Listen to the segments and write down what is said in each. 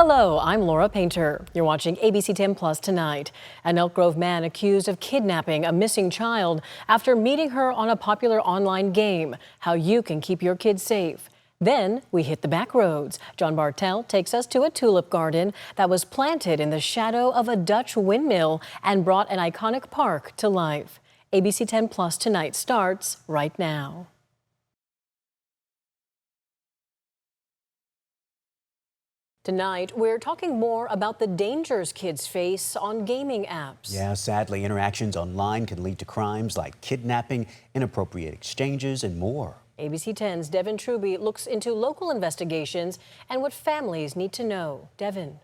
Hello, I'm Laura Painter. You're watching ABC10 Plus tonight. An Elk Grove man accused of kidnapping a missing child after meeting her on a popular online game. How you can keep your kids safe. Then we hit the back roads. John Bartel takes us to a tulip garden that was planted in the shadow of a Dutch windmill and brought an iconic park to life. ABC10 Plus tonight starts right now. Tonight, we're talking more about the dangers kids face on gaming apps. Yeah, sadly, interactions online can lead to crimes like kidnapping, inappropriate exchanges, and more. ABC 10's Devin Truby looks into local investigations and what families need to know. Devin.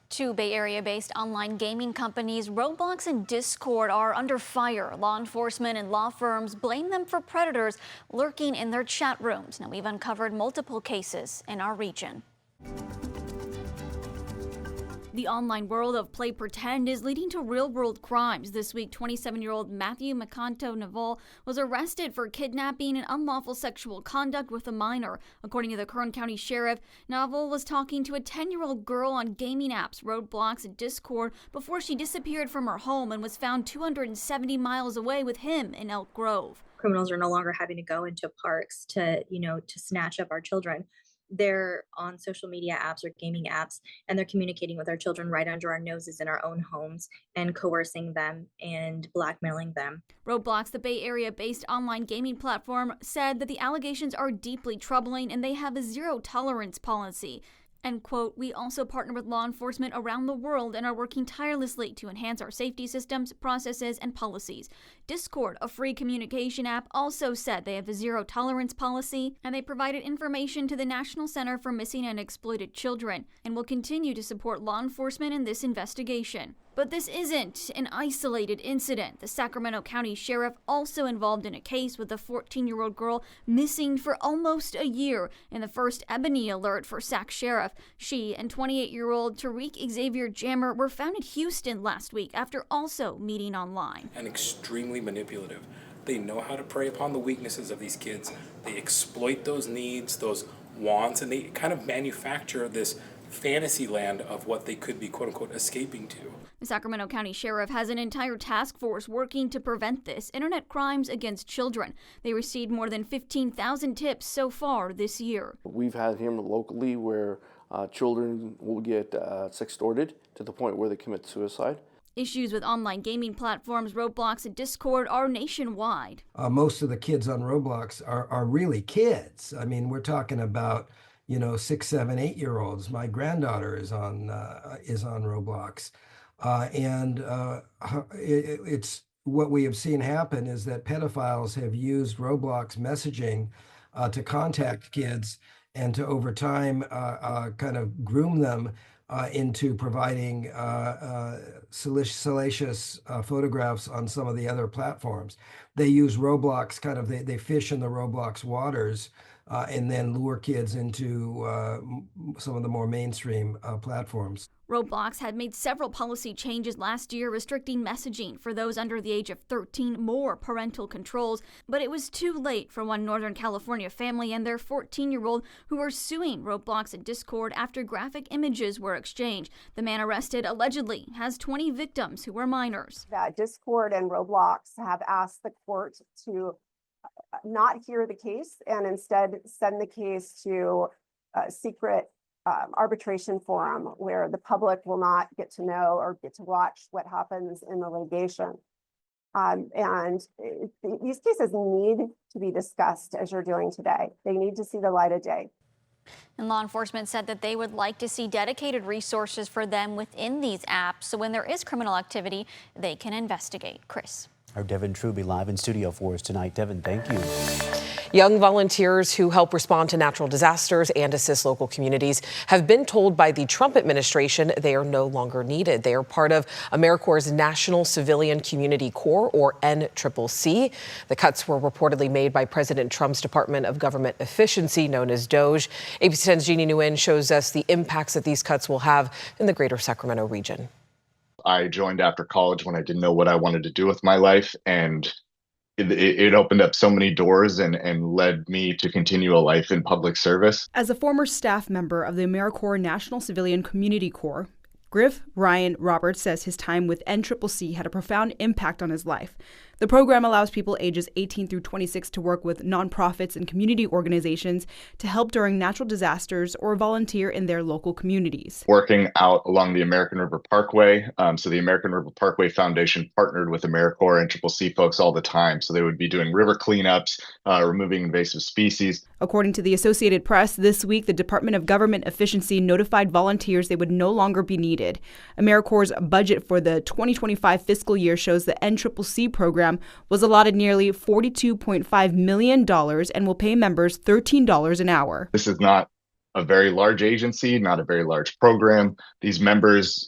Two Bay Area-based online gaming companies, Roblox and Discord, are under fire. Law enforcement and law firms blame them for predators lurking in their chat rooms. Now, we've uncovered multiple cases in our region. The online world of play pretend is leading to real-world crimes. This week, 27-year-old Matthew McConto Naval was arrested for kidnapping and unlawful sexual conduct with a minor. According to the Kern County Sheriff, Naval was talking to a 10-year-old girl on gaming apps, Roblox and Discord, before she disappeared from her home and was found 270 miles away with him in Elk Grove. Criminals are no longer having to go into parks to snatch up our children. They're on social media apps or gaming apps, and they're communicating with our children right under our noses in our own homes and coercing them and blackmailing them. Roblox, the Bay Area-based online gaming platform, said that the allegations are deeply troubling and they have a zero-tolerance policy. End quote. We also partner with law enforcement around the world and are working tirelessly to enhance our safety systems, processes, and policies. Discord, a free communication app, also said they have a zero-tolerance policy, and they provided information to the National Center for Missing and Exploited Children and will continue to support law enforcement in this investigation. But this isn't an isolated incident. The Sacramento County Sheriff also involved in a case with a 14-year-old girl missing for almost a year in the first Ebony alert for Sac Sheriff. She and 28-year-old Tariq Xavier Jammer were found in Houston last week after also meeting online. And extremely manipulative. They know how to prey upon the weaknesses of these kids. They exploit those needs, those wants, and they kind of manufacture this fantasy land of what they could be, quote unquote, escaping to. The Sacramento County Sheriff has an entire task force working to prevent this, internet crimes against children. They received more than 15,000 tips so far this year. We've had him locally where children will get sextorted to the point where they commit suicide. Issues with online gaming platforms Roblox and Discord are nationwide. Most of the kids on Roblox are really kids. I mean, we're talking about 6, 7, 8-year-olds. My granddaughter is on Roblox, it's what we have seen happen is that pedophiles have used Roblox messaging to contact kids and to over time kind of groom them into providing salacious photographs on some of the other platforms. They use Roblox they fish in the Roblox waters and then lure kids into some of the more mainstream platforms. Roblox had made several policy changes last year restricting messaging for those under the age of 13, more parental controls, but it was too late for one Northern California family and their 14-year-old who were suing Roblox and Discord after graphic images were exchanged. The man arrested allegedly has 20 victims who were minors. That Discord and Roblox have asked the court to not hear the case and instead send the case to a secret arbitration forum where the public will not get to know or get to watch what happens in the litigation. These cases need to be discussed as you're doing today. They need to see the light of day. And law enforcement said that they would like to see dedicated resources for them within these apps so when there is criminal activity, they can investigate. Chris. Our Devin Truby live in studio for us tonight. Devin, thank you. Young volunteers who help respond to natural disasters and assist local communities have been told by the Trump administration they are no longer needed. They are part of AmeriCorps' National Civilian Community Corps, or NCCC. The cuts were reportedly made by President Trump's Department of Government Efficiency, known as DOGE. ABC 10's Jeannie Nguyen shows us the impacts that these cuts will have in the greater Sacramento region. I joined after college when I didn't know what I wanted to do with my life, and it opened up so many doors and led me to continue a life in public service. As a former staff member of the AmeriCorps National Civilian Community Corps, Griff Ryan Roberts says his time with NCCC had a profound impact on his life. The program allows people ages 18 through 26 to work with nonprofits and community organizations to help during natural disasters or volunteer in their local communities. Working out along the American River Parkway. So the American River Parkway Foundation partnered with AmeriCorps and NCCC folks all the time. So they would be doing river cleanups, removing invasive species. According to the Associated Press, this week, the Department of Government Efficiency notified volunteers they would no longer be needed. AmeriCorps' budget for the 2025 fiscal year shows the NCCC program was allotted nearly $42.5 million and will pay members $13 an hour. This is not a very large agency, not a very large program. These members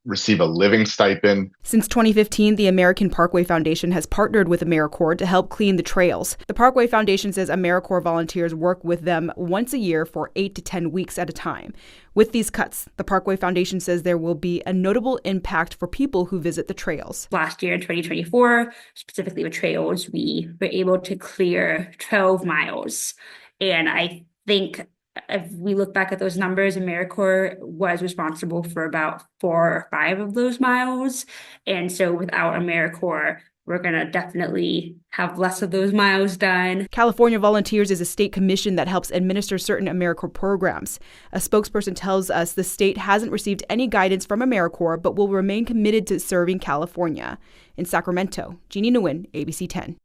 receive a living stipend. Since 2015, the American Parkway Foundation has partnered with AmeriCorps to help clean the trails. The Parkway Foundation says AmeriCorps volunteers work with them once a year for 8 to 10 weeks at a time. With these cuts, the Parkway Foundation says there will be a notable impact for people who visit the trails. Last year, 2024, specifically with trails, we were able to clear 12 miles. And I think if we look back at those numbers, AmeriCorps was responsible for about 4 or 5 of those miles. And so without AmeriCorps, we're going to definitely have less of those miles done. California Volunteers is a state commission that helps administer certain AmeriCorps programs. A spokesperson tells us the state hasn't received any guidance from AmeriCorps, but will remain committed to serving California. In Sacramento, Jeannie Nguyen, ABC 10.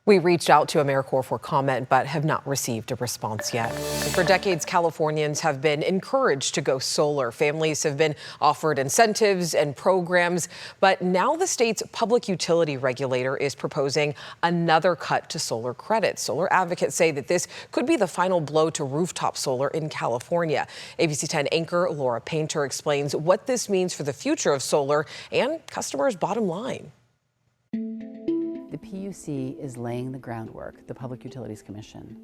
We reached out to AmeriCorps for comment, but have not received a response yet. For decades, Californians have been encouraged to go solar. Families have been offered incentives and programs, but now the state's public utility regulator is proposing another cut to solar credits. Solar advocates say that this could be the final blow to rooftop solar in California. ABC 10 anchor Laura Painter explains what this means for the future of solar and customers' bottom line. The PUC is laying the groundwork, the Public Utilities Commission,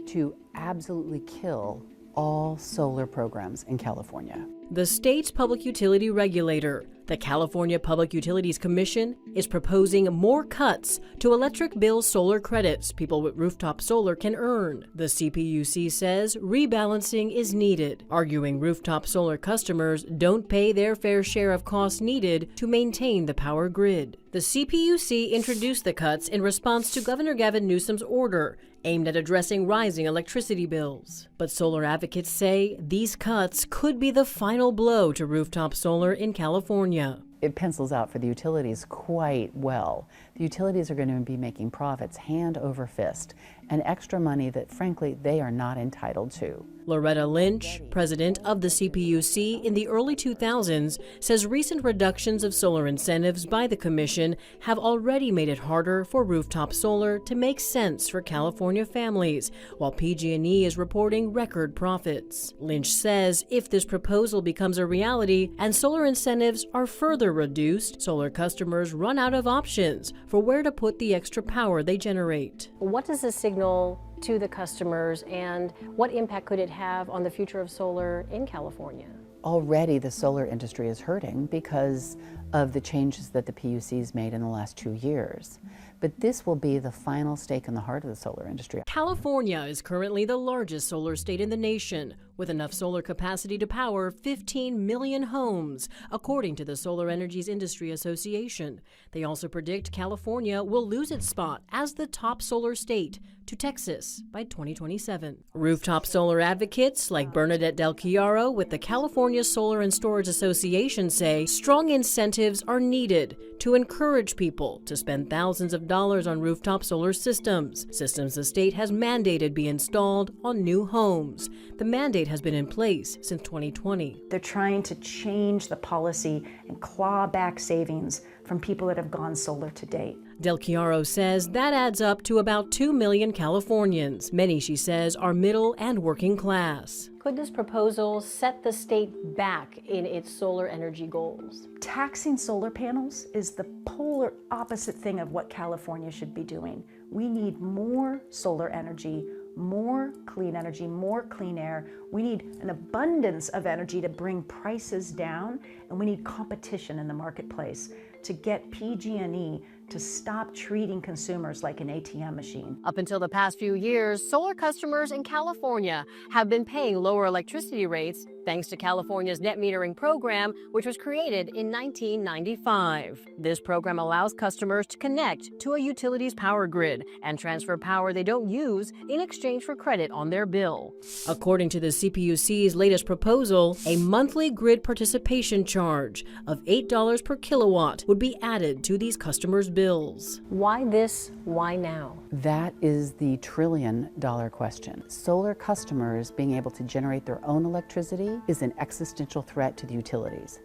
to absolutely kill all solar programs in California. The state's public utility regulator, the California Public Utilities Commission, is proposing more cuts to electric bill solar credits people with rooftop solar can earn. The CPUC says rebalancing is needed, arguing rooftop solar customers don't pay their fair share of costs needed to maintain the power grid. The CPUC introduced the cuts in response to Governor Gavin Newsom's order aimed at addressing rising electricity bills. But solar advocates say these cuts could be the final blow to rooftop solar in California. It pencils out for the utilities quite well. The utilities are going to be making profits hand over fist, and extra money that, frankly, they are not entitled to. Loretta Lynch, president of the CPUC in the early 2000s, says recent reductions of solar incentives by the commission have already made it harder for rooftop solar to make sense for California families, while PG&E is reporting record profits. Lynch says if this proposal becomes a reality and solar incentives are further reduced, solar customers run out of options for where to put the extra power they generate. What does this signal to the customers, and what impact could it have on the future of solar in California? Already the solar industry is hurting because of the changes that the PUC's made in the last 2 years. But this will be the final stake in the heart of the solar industry. California is currently the largest solar state in the nation, with enough solar capacity to power 15 million homes, according to the Solar Energies Industry Association. They also predict California will lose its spot as the top solar state to Texas by 2027. Rooftop solar advocates like Bernadette Del Chiaro with the California Solar and Storage Association say strong incentives are needed to encourage people to spend thousands of dollars on rooftop solar systems the state has mandated be installed on new homes. The mandate has been in place since 2020. They're trying to change the policy and claw back savings from people that have gone solar to date. Del Chiaro says that adds up to about 2 million Californians. Many, she says, are middle and working class. Could this proposal set the state back in its solar energy goals? Taxing solar panels is the polar opposite thing of what California should be doing. We need more solar energy, more clean energy, more clean air. We need an abundance of energy to bring prices down, and we need competition in the marketplace to get PG&E to stop treating consumers like an ATM machine. Up until the past few years, solar customers in California have been paying lower electricity rates thanks to California's net metering program, which was created in 1995. This program allows customers to connect to a utility's power grid and transfer power they don't use in exchange for credit on their bill. According to the CPUC's latest proposal, a monthly grid participation charge of $8 per kilowatt would be added to these customers' bills. Why this? Why now? That is the trillion-dollar question. Solar customers being able to generate their own electricity is an existential threat to the utilities.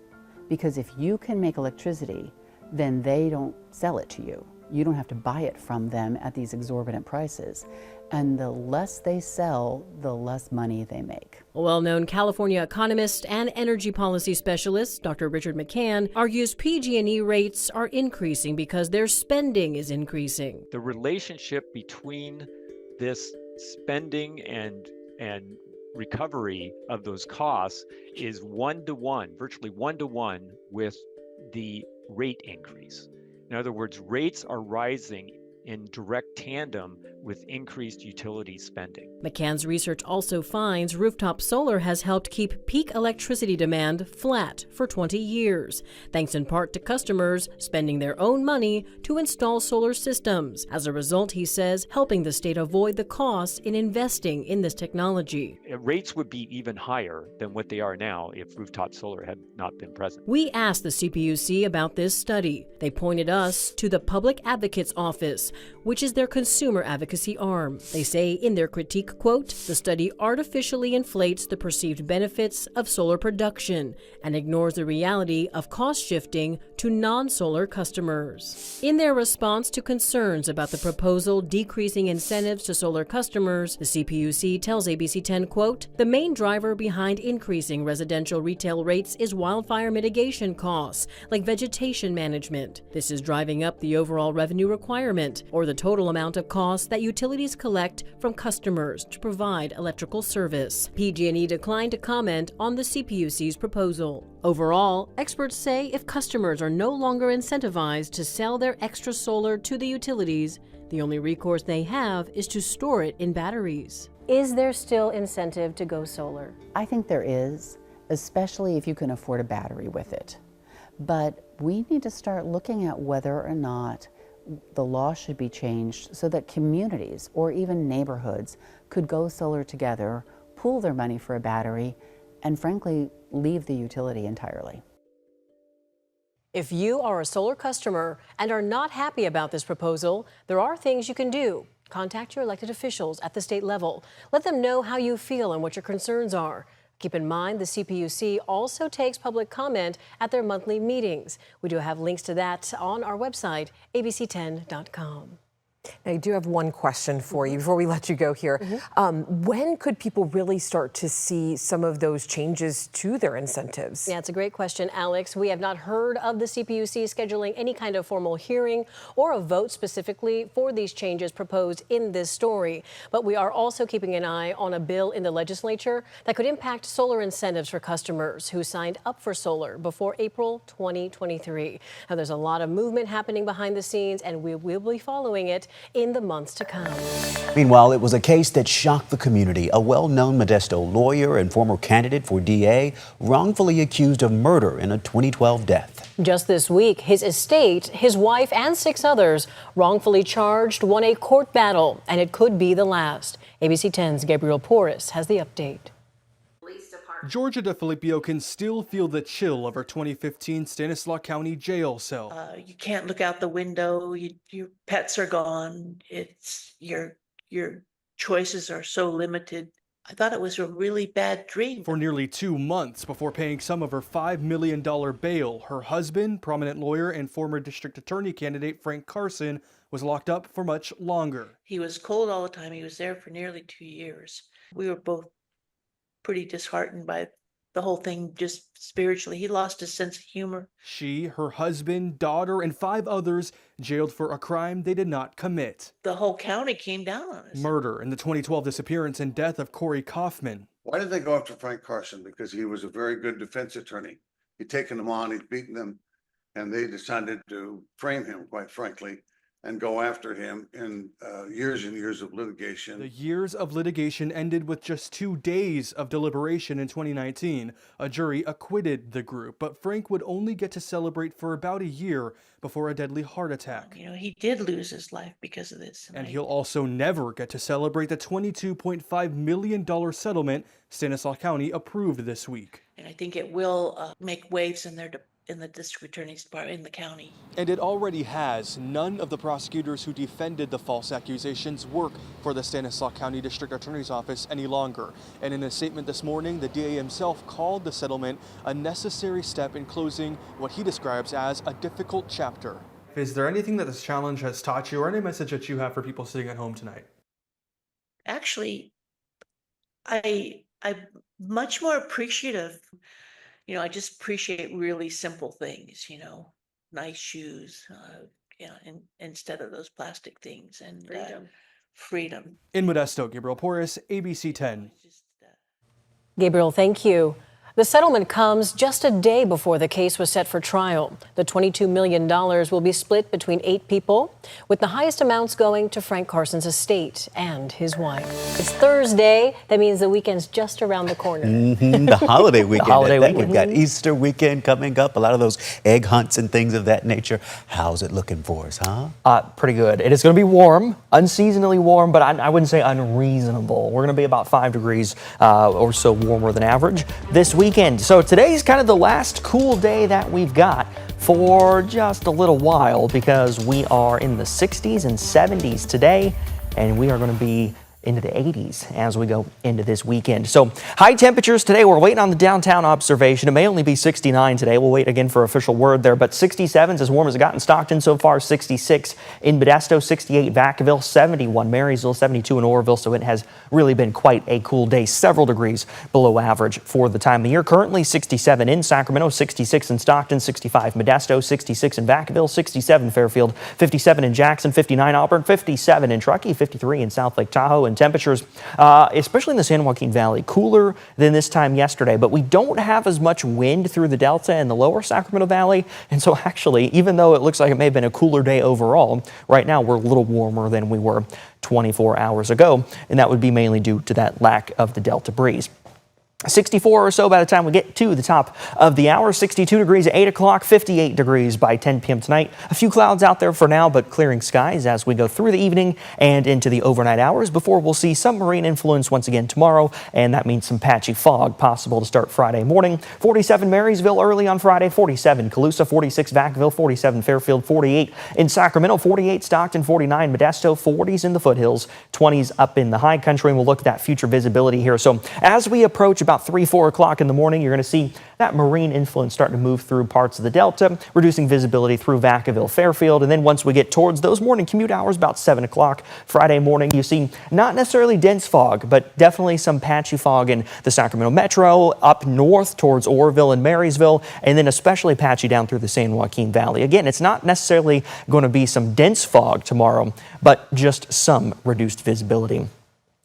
Because if you can make electricity, then they don't sell it to you. You don't have to buy it from them at these exorbitant prices. And the less they sell, the less money they make. A well-known California economist and energy policy specialist, Dr. Richard McCann, argues PG&E rates are increasing because their spending is increasing. The relationship between this spending and recovery of those costs is one-to-one, virtually one-to-one with the rate increase. In other words, rates are rising in direct tandem with increased utility spending. McCann's research also finds rooftop solar has helped keep peak electricity demand flat for 20 years, thanks in part to customers spending their own money to install solar systems. As a result, he says, helping the state avoid the costs in investing in this technology. Rates would be even higher than what they are now if rooftop solar had not been present. We asked the CPUC about this study. They pointed us to the Public Advocate's Office, which is their consumer advocacy arm. They say in their critique, quote, the study artificially inflates the perceived benefits of solar production and ignores the reality of cost shifting to non-solar customers. In their response to concerns about the proposal decreasing incentives to solar customers, the CPUC tells ABC10, quote, the main driver behind increasing residential retail rates is wildfire mitigation costs, like vegetation management. This is driving up the overall revenue requirement, or the total amount of costs that utilities collect from customers to provide electrical service. PG&E declined to comment on the CPUC's proposal. Overall, experts say if customers are no longer incentivized to sell their extra solar to the utilities, the only recourse they have is to store it in batteries. Is there still incentive to go solar? I think there is, especially if you can afford a battery with it. But we need to start looking at whether or not the law should be changed so that communities or even neighborhoods could go solar together, pool their money for a battery, and frankly, leave the utility entirely. If you are a solar customer and are not happy about this proposal, there are things you can do. Contact your elected officials at the state level. Let them know how you feel and what your concerns are. Keep in mind, the CPUC also takes public comment at their monthly meetings. We do have links to that on our website, abc10.com. I do have one question for you before we let you go here. When could people really start to see some of those changes to their incentives? Yeah, it's a great question, Alex. We have not heard of the CPUC scheduling any kind of formal hearing or a vote specifically for these changes proposed in this story. But we are also keeping an eye on a bill in the legislature that could impact solar incentives for customers who signed up for solar before April 2023. Now, there's a lot of movement happening behind the scenes, and we will be following it in the months to come. Meanwhile, it was a case that shocked the community. A well-known Modesto lawyer and former candidate for DA wrongfully accused of murder in a 2012 death. Just this week, his estate, his wife, and 6 others wrongfully charged won a court battle, and it could be the last. ABC 10's Gabriel Porras has the update. Georgia DeFilippio can still feel the chill of her 2015 Stanislaus County jail cell. You can't look out the window. Your pets are gone. It's your choices are so limited. I thought it was a really bad dream. For nearly 2 months before paying some of her $5 million bail, her husband, prominent lawyer and former district attorney candidate Frank Carson, was locked up for much longer. He was cold all the time. He was there for nearly 2 years. We were both pretty disheartened by the whole thing, just spiritually. He lost his sense of humor. She, her husband, daughter, and 5 others jailed for a crime they did not commit. The whole county came down on us. Murder in the 2012 disappearance and death of Corey Kaufman. Why did they go after Frank Carson? Because he was a very good defense attorney. He'd taken them on, he'd beaten them and they decided to frame him, quite frankly, and go after him in years and years of litigation. The years of litigation ended with just 2 days of deliberation in 2019. A jury acquitted the group, but Frank would only get to celebrate for about a year before a deadly heart attack. You know, he did lose his life because of this. And he'll also never get to celebrate the $22.5 million settlement Stanislaus County approved this week. And I think it will make waves in the district attorney's department in the county. And it already has. None of the prosecutors who defended the false accusations work for the Stanislaus County District Attorney's Office any longer. And in a statement this morning, the DA himself called the settlement a necessary step in closing what he describes as a difficult chapter. Is there anything that this challenge has taught you, or any message that you have for people sitting at home tonight? Actually, I'm much more appreciative. You know, I just appreciate really simple things, you know, nice shoes, instead of those plastic things, and freedom. In Modesto, Gabriel Porras, ABC10. Gabriel, thank you. The settlement comes just a day before the case was set for trial. The $22 million will be split between 8 people, with the highest amounts going to Frank Carson's estate and his wife. It's Thursday. That means the weekend's just around the corner. The holiday weekend. Weekend. We've got Easter weekend coming up, a lot of those egg hunts and things of that nature. How's it looking for us, huh? Pretty good. It is going to be warm, unseasonably warm, but I wouldn't say unreasonable. We're going to be about 5 degrees or so warmer than average this weekend. So today's kind of the last cool day that we've got for just a little while, because we are in the 60s and 70s today, and we are going to be into the 80s as we go into this weekend. So high temperatures today. We're waiting on the downtown observation. It may only be 69 today. We'll wait again for official word there, but 67's as warm as it got in Stockton so far. 66 in Modesto, 68 Vacaville, 71 Marysville, 72 in Oroville. So it has really been quite a cool day, several degrees below average for the time of year. Currently 67 in Sacramento, 66 in Stockton, 65 Modesto, 66 in Vacaville, 67 Fairfield, 57 in Jackson, 59 Auburn, 57 in Truckee, 53 in South Lake Tahoe. And temperatures, especially in the San Joaquin Valley, cooler than this time yesterday, but we don't have as much wind through the Delta and the lower Sacramento Valley. And so actually, even though it looks like it may have been a cooler day overall, right now we're a little warmer than we were 24 hours ago. And that would be mainly due to that lack of the Delta breeze. 64 or so by the time we get to the top of the hour. 62 degrees at 8 o'clock, 58 degrees by 10 p.m. tonight. A few clouds out there for now, but clearing skies as we go through the evening and into the overnight hours before we'll see some marine influence once again tomorrow, and that means some patchy fog possible to start Friday morning. 47 Marysville early on Friday, 47 Colusa, 46 Vacaville, 47 Fairfield, 48 in Sacramento, 48 Stockton, 49 Modesto, 40s in the foothills, 20s up in the high country, and we'll look at that future visibility here. So as we approach about 3-4 o'clock in the morning, you're going to see that marine influence starting to move through parts of the Delta, reducing visibility through Vacaville, Fairfield. And then once we get towards those morning commute hours, about 7 o'clock Friday morning, you see not necessarily dense fog, but definitely some patchy fog in the Sacramento Metro, up north towards Oroville and Marysville, and then especially patchy down through the San Joaquin Valley. Again, it's not necessarily going to be some dense fog tomorrow, but just some reduced visibility.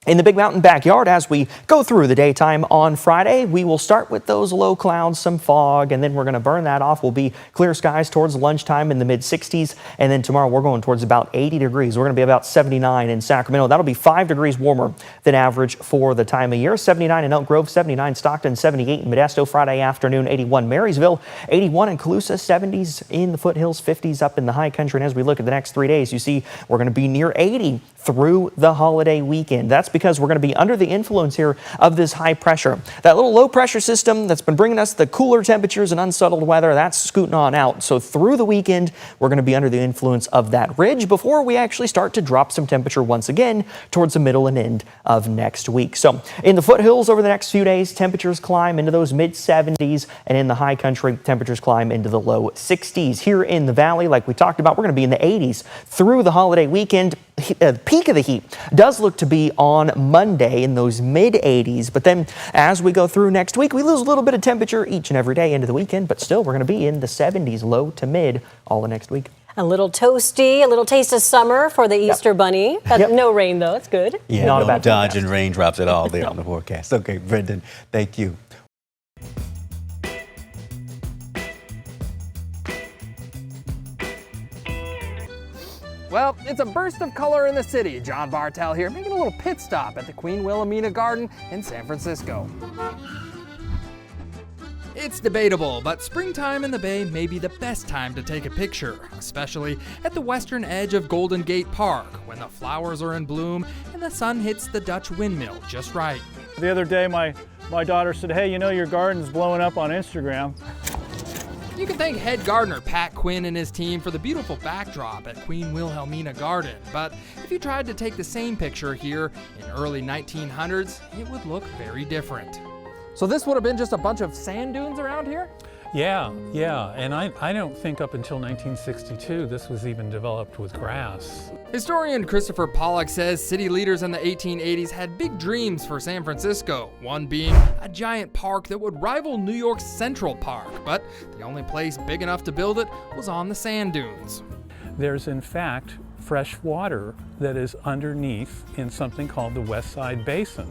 In the Big Mountain backyard, as we go through the daytime on Friday, we will start with those low clouds, some fog, and then we're going to burn that off. We'll be clear skies towards lunchtime in the mid-60s, and then tomorrow we're going towards about 80 degrees. We're going to be about 79 in Sacramento. That'll be 5 degrees warmer than average for the time of year. 79 in Elk Grove, 79 Stockton, 78 in Modesto. Friday afternoon, 81 Marysville, 81 in Colusa, 70s in the foothills, 50s up in the high country. And as we look at the next 3 days, you see we're going to be near 80 through the holiday weekend. That's because we're going to be under the influence here of this high pressure. That little low pressure system that's been bringing us the cooler temperatures and unsettled weather, that's scooting on out. So through the weekend, we're going to be under the influence of that ridge before we actually start to drop some temperature once again towards the middle and end of next week. So in the foothills over the next few days, temperatures climb into those mid 70s, and in the high country, temperatures climb into the low 60s. Here in the valley, like we talked about, we're going to be in the 80s through the holiday weekend. The peak of the heat does look to be on Monday in those mid 80s, but then as we go through next week, we lose a little bit of temperature each and every day into the weekend, but still we're going to be in the 70s, low to mid, all the next week. A little toasty, a little taste of summer for the Easter bunny. No rain though, it's good. Yeah, not no a bad dodging raindrops at all there on the forecast. Okay, Brendan, thank you. Well, it's a burst of color in the city. John Bartel here, making a little pit stop at the Queen Wilhelmina Garden in San Francisco. It's debatable, but springtime in the Bay may be the best time to take a picture, especially at the western edge of Golden Gate Park, when the flowers are in bloom and the sun hits the Dutch windmill just right. The other day, my daughter said, "Hey, you know your garden's blowing up on Instagram." You can thank head gardener Pat Quinn and his team for the beautiful backdrop at Queen Wilhelmina Garden, but if you tried to take the same picture here in early 1900s, it would look very different. So this would have been just a bunch of sand dunes around here? Yeah, and I don't think up until 1962 this was even developed with grass. Historian Christopher Pollock says city leaders in the 1880s had big dreams for San Francisco, one being a giant park that would rival New York's Central Park, but the only place big enough to build it was on the sand dunes. There's in fact fresh water that is underneath in something called the West Side Basin.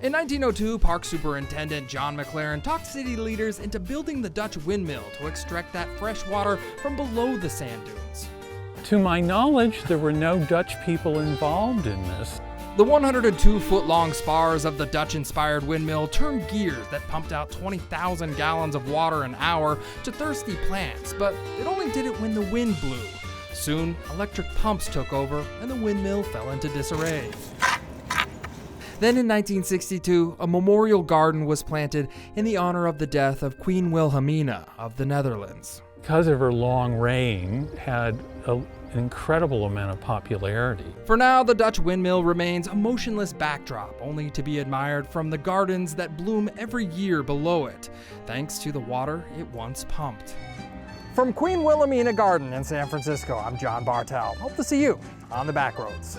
In 1902, Park Superintendent John McLaren talked city leaders into building the Dutch windmill to extract that fresh water from below the sand dunes. To my knowledge, there were no Dutch people involved in this. The 102-foot-long spars of the Dutch-inspired windmill turned gears that pumped out 20,000 gallons of water an hour to thirsty plants, but it only did it when the wind blew. Soon, electric pumps took over, and the windmill fell into disarray. Then in 1962, a memorial garden was planted in the honor of the death of Queen Wilhelmina of the Netherlands. Because of her long reign, had an incredible amount of popularity. For now, the Dutch windmill remains a motionless backdrop, only to be admired from the gardens that bloom every year below it, thanks to the water it once pumped. From Queen Wilhelmina Garden in San Francisco, I'm John Bartel. Hope to see you on the back roads.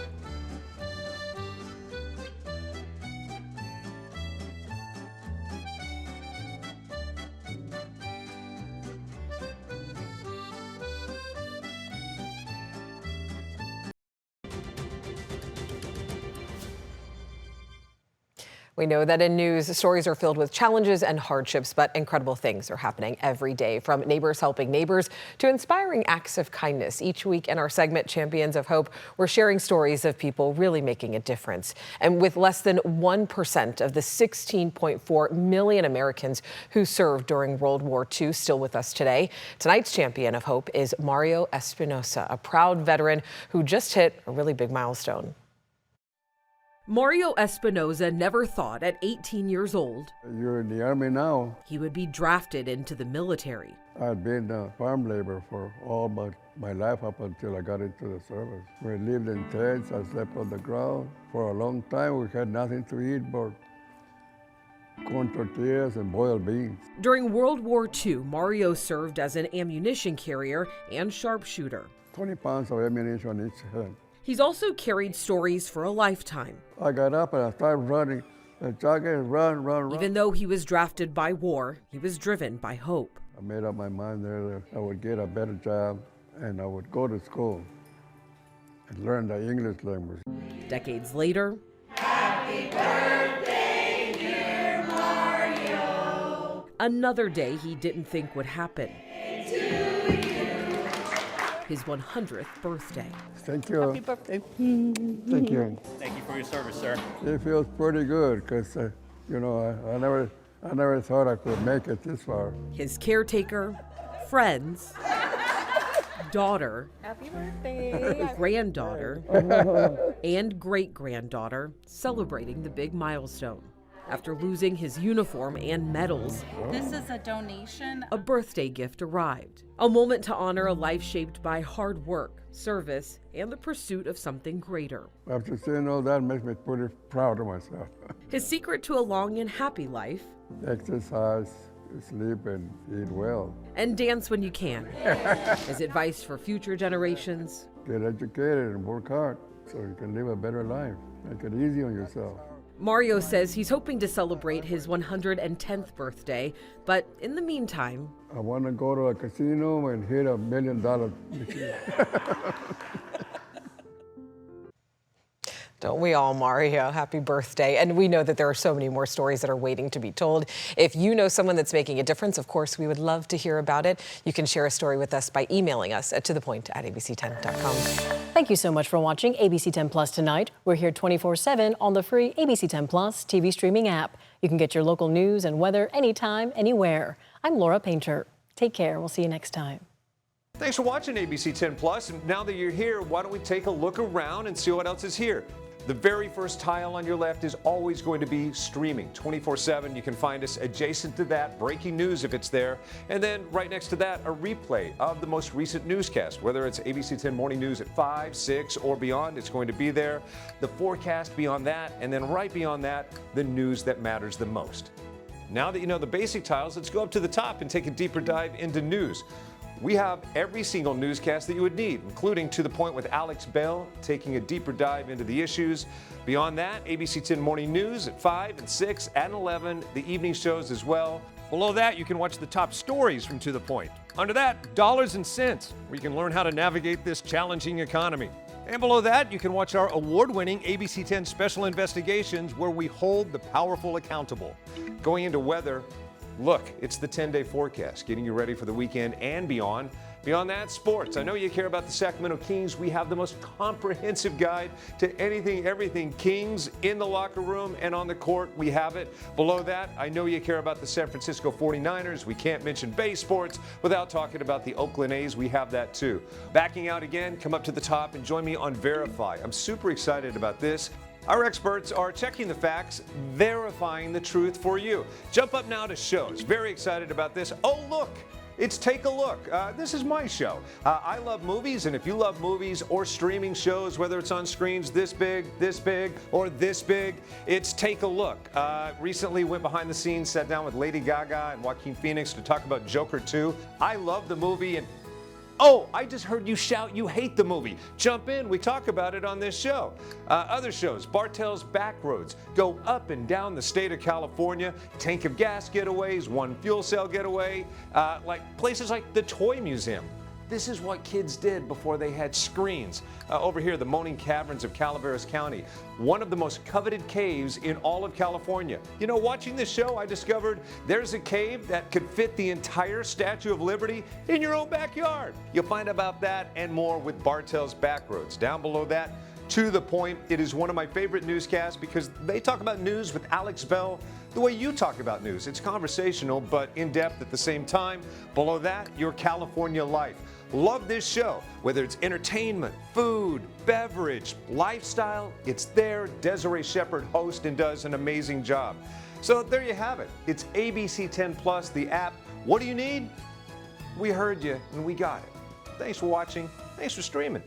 We know that in news, stories are filled with challenges and hardships, but incredible things are happening every day, from neighbors helping neighbors to inspiring acts of kindness. Each week in our segment, Champions of Hope, we're sharing stories of people really making a difference. And with less than 1% of the 16.4 million Americans who served during World War II still with us today, tonight's Champion of Hope is Mario Espinosa, a proud veteran who just hit a really big milestone. Mario Espinosa never thought at 18 years old You're in the Army now. he would be drafted into the military. I'd been a farm labor for all my life up until I got into the service. We lived in tents, I slept on the ground. For a long time we had nothing to eat but corn tortillas and boiled beans. During World War II, Mario served as an ammunition carrier and sharpshooter. 20 pounds of ammunition on each head. He's also carried stories for a lifetime. I got up and I started running, and jogging, run. Even though he was drafted by war, he was driven by hope. I made up my mind there that I would get a better job and I would go to school and learn the English language. Decades later, Happy birthday, dear Mario. Another day he didn't think would happen. His 100th birthday. Thank you. Happy birthday. Thank you. Thank you for your service, sir. It feels pretty good because, you know, I never thought I could make it this far. His caretaker, friends, daughter, Happy birthday. granddaughter, and great-granddaughter celebrating the big milestone. After losing his uniform and medals, This is a donation. a birthday gift arrived. A moment to honor a life shaped by hard work, service, and the pursuit of something greater. After seeing all that, makes me pretty proud of myself. His secret to a long and happy life: Exercise, sleep, and eat well. and dance when you can. His advice for future generations: Get educated and work hard so you can live a better life. Make it easy on yourself. Mario says he's hoping to celebrate his 110th birthday, but in the meantime, I want to go to a casino and hit $1 million machine. Don't we all, Mario? Happy birthday. And we know that there are so many more stories that are waiting to be told. If you know someone that's making a difference, of course, we would love to hear about it. You can share a story with us by emailing us at tothepoint@abc10.com. Thank you so much for watching ABC10 Plus tonight. We're here 24/7 on the free ABC10 Plus TV streaming app. You can get your local news and weather anytime, anywhere. I'm Laura Painter. Take care. We'll see you next time. Thanks for watching ABC10 Plus. And now that you're here, why don't we take a look around and see what else is here? The very first tile on your left is always going to be streaming 24/7. You can find us adjacent to that, breaking news if it's there. And then right next to that, a replay of the most recent newscast. Whether it's ABC10 Morning News at 5, 6, or beyond, it's going to be there. The forecast beyond that, and then right beyond that, the news that matters the most. Now that you know the basic tiles, let's go up to the top and take a deeper dive into news. We have every single newscast that you would need, including To the Point with Alex Bell, taking a deeper dive into the issues. Beyond that, ABC10 Morning News at 5 and 6 and 11, the evening shows as well. Below that, you can watch the top stories from To the Point. Under that, Dollars and Cents, where you can learn how to navigate this challenging economy. And below that, you can watch our award-winning ABC10 Special Investigations, where we hold the powerful accountable. Going into weather, look, it's the 10-day forecast, getting you ready for the weekend and beyond. Beyond that, sports. I know you care about the Sacramento Kings. We have the most comprehensive guide to anything, everything Kings in the locker room and on the court. We have it. Below that, I know you care about the San Francisco 49ers. We can't mention Bay Sports without talking about the Oakland A's. We have that too. Backing out again, come up to the top and join me on Verify. I'm super excited about this. Our experts are checking the facts, verifying the truth for you. Jump up now to shows. Very excited about this. Oh, look. It's Take a Look. This is my show. I love movies, and if you love movies or streaming shows, whether it's on screens this big, or this big, it's Take a Look. Recently went behind the scenes, sat down with Lady Gaga and Joaquin Phoenix to talk about Joker 2. I love the movie, and oh, I just heard you shout you hate the movie. Jump in, we talk about it on this show. Other shows, Bartell's Backroads, go up and down the state of California, tank of gas getaways, one fuel cell getaway, like places like the Toy Museum. This is what kids did before they had screens. Over here, the Moaning Caverns of Calaveras County, one of the most coveted caves in all of California. You know, watching this show, I discovered there's a cave that could fit the entire Statue of Liberty in your own backyard. You'll find about that and more with Bartell's Backroads. Down below that, To the Point. It is one of my favorite newscasts because they talk about news with Alex Bell the way you talk about news. It's conversational, but in-depth at the same time. Below that, Your California Life. Love this show. Whether it's entertainment, food, beverage, lifestyle, it's there. Desiree Shepherd hosts and does an amazing job. So there you have it. It's ABC10 Plus, the app. What do you need? We heard you and we got it. Thanks for watching. Thanks for streaming.